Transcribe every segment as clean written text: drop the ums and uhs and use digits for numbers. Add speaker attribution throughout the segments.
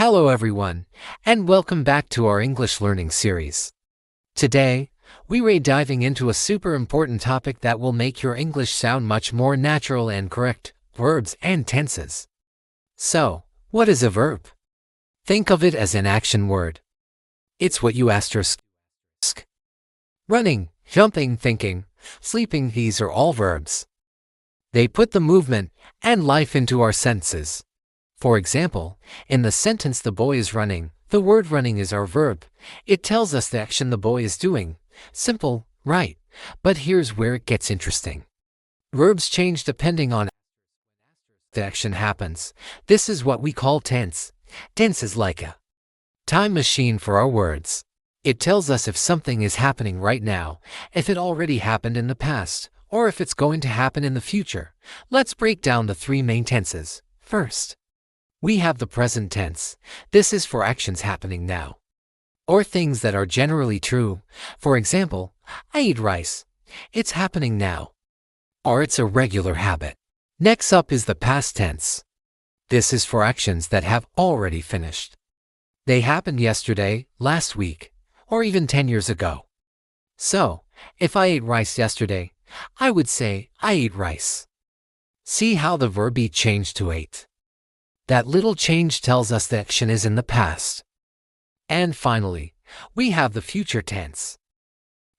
Speaker 1: Hello everyone, and welcome back to our English learning series. Today, we're diving into a super important topic that will make your English sound much more natural and correct: verbs and tenses. So, what is a verb? Think of it as an action word. It's what you asterisk. Running, jumping, thinking, sleeping, these are all verbs. They put the movement and life into our sentences. For example, in the sentence "the boy is running," the word running is our verb. It tells us the action the boy is doing. Simple, right? But here's where it gets interesting. Verbs change depending on the action happens. This is what we call tense. Tense is like a time machine for our words. It tells us if something is happening right now, if it already happened in the past, or if it's going to happen in the future. Let's break down the three main tenses. First, we have the present tense. This is for actions happening now, or things that are generally true. For example, I eat rice. It's happening now, or it's a regular habit. Next up is the past tense. This is for actions that have already finished. They happened yesterday, last week, or even 10 years ago. So, if I ate rice yesterday, I would say I ate rice. See how the verb eat changed to ate? That little change tells us the action is in the past. And finally, we have the future tense.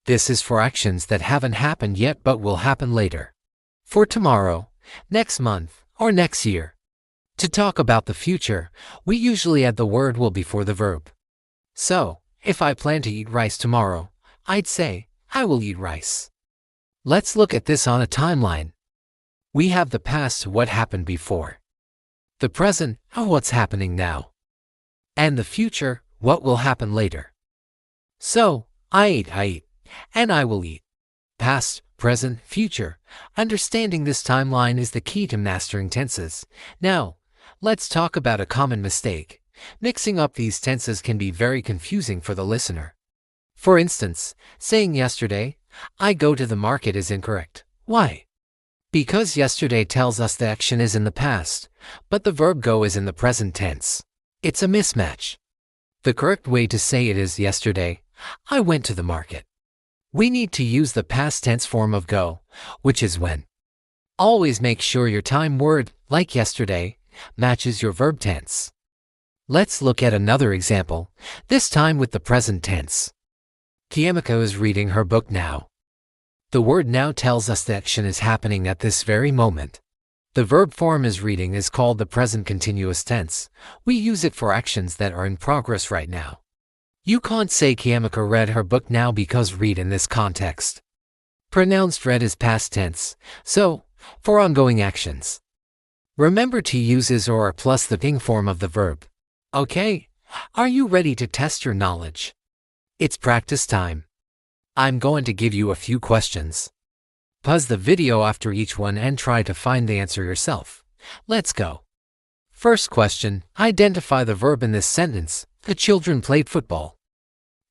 Speaker 1: This is for actions that haven't happened yet but will happen later. For tomorrow, next month, or next year. To talk about the future, we usually add the word will before the verb. So, if I plan to eat rice tomorrow, I'd say, I will eat rice. Let's look at this on a timeline. We have the past, what happened before. The present, what's happening now. And the future, what will happen later. So, I eat, and I will eat. Past, present, future. Understanding this timeline is the key to mastering tenses. Now, let's talk about a common mistake. Mixing up these tenses can be very confusing for the listener. For instance, saying yesterday, I go to the market is incorrect. Why? Because yesterday tells us the action is in the past, but the verb go is in the present tense. It's a mismatch. The correct way to say it is yesterday, I went to the market. We need to use the past tense form of go, which is when. Always make sure your time word, like yesterday, matches your verb tense. Let's look at another example, this time with the present tense. Kiamiko is reading her book now. The word now tells us the action is happening at this very moment. The verb form is reading is called the present continuous tense. We use it for actions that are in progress right now. You can't say Kiamiko read her book now because read in this context. Pronounced read is past tense, so, for ongoing actions. Remember to use is or plus the ing form of the verb. Okay, are you ready to test your knowledge? It's practice time. I'm going to give you a few questions. Pause the video after each one and try to find the answer yourself. Let's go. First question, identify the verb in this sentence. The children played football.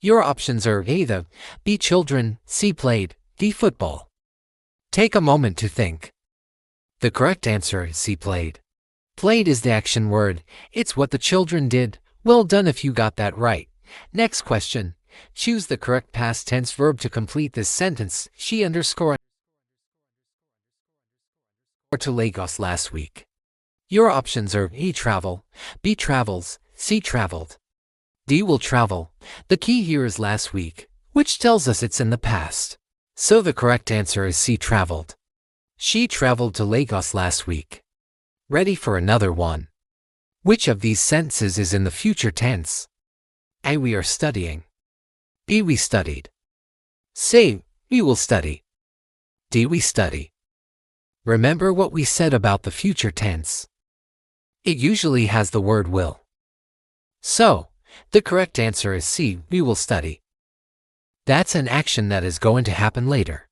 Speaker 1: Your options are A, the, B, children, C, played, D, football. Take a moment to think. The correct answer is C, played. Played is the action word. It's what the children did. Well done if you got that right. Next question. Choose the correct past tense verb to complete this sentence. She underscore to Lagos last week. Your options are A, travel, B, travels, C, traveled. D, will travel. The key here is last week, which tells us it's in the past. So the correct answer is C, traveled. She traveled to Lagos last week. Ready for another one. Which of these sentences is in the future tense? A, we are studying. B, we studied. C, we will study. D, we study. Remember what we said about the future tense. It usually has the word will. So, the correct answer is C, we will study. That's an action that is going to happen later.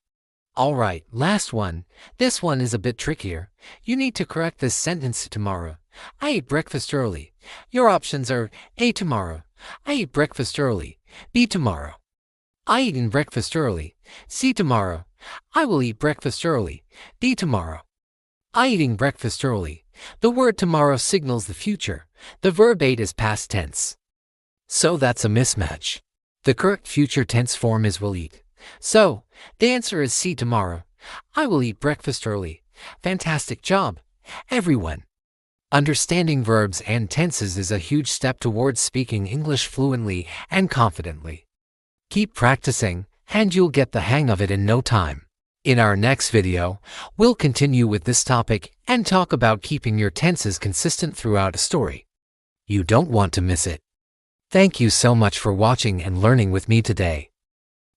Speaker 1: Alright, last one. This one is a bit trickier. You need to correct this sentence tomorrow. I ate breakfast early. Your options are A, tomorrow. I ate breakfast early. B, tomorrow. I eat breakfast early. C, tomorrow. I will eat breakfast early. D, tomorrow. I eating breakfast early. The word tomorrow signals the future. The verb ate is past tense. So that's a mismatch. The correct future tense form is will eat. So, the answer is C, tomorrow. I will eat breakfast early. Fantastic job, everyone. Understanding verbs and tenses is a huge step towards speaking English fluently and confidently. Keep practicing, and you'll get the hang of it in no time. In our next video, we'll continue with this topic and talk about keeping your tenses consistent throughout a story. You don't want to miss it. Thank you so much for watching and learning with me today.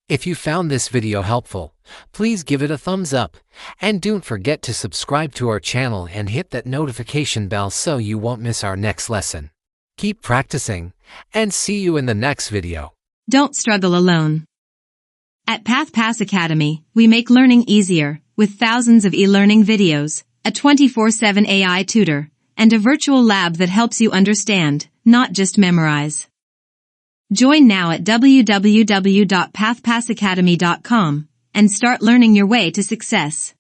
Speaker 1: If you found this video helpful, please give it a thumbs up, and don't forget to subscribe to our channel and hit that notification bell so you won't miss our next lesson. Keep practicing, and see you in the next video.
Speaker 2: Don't struggle alone. At PathPass Academy, we make learning easier, with thousands of e-learning videos, a 24/7 AI tutor, and a virtual lab that helps you understand, not just memorize. Join now at www.pathpassacademy.com and start learning your way to success.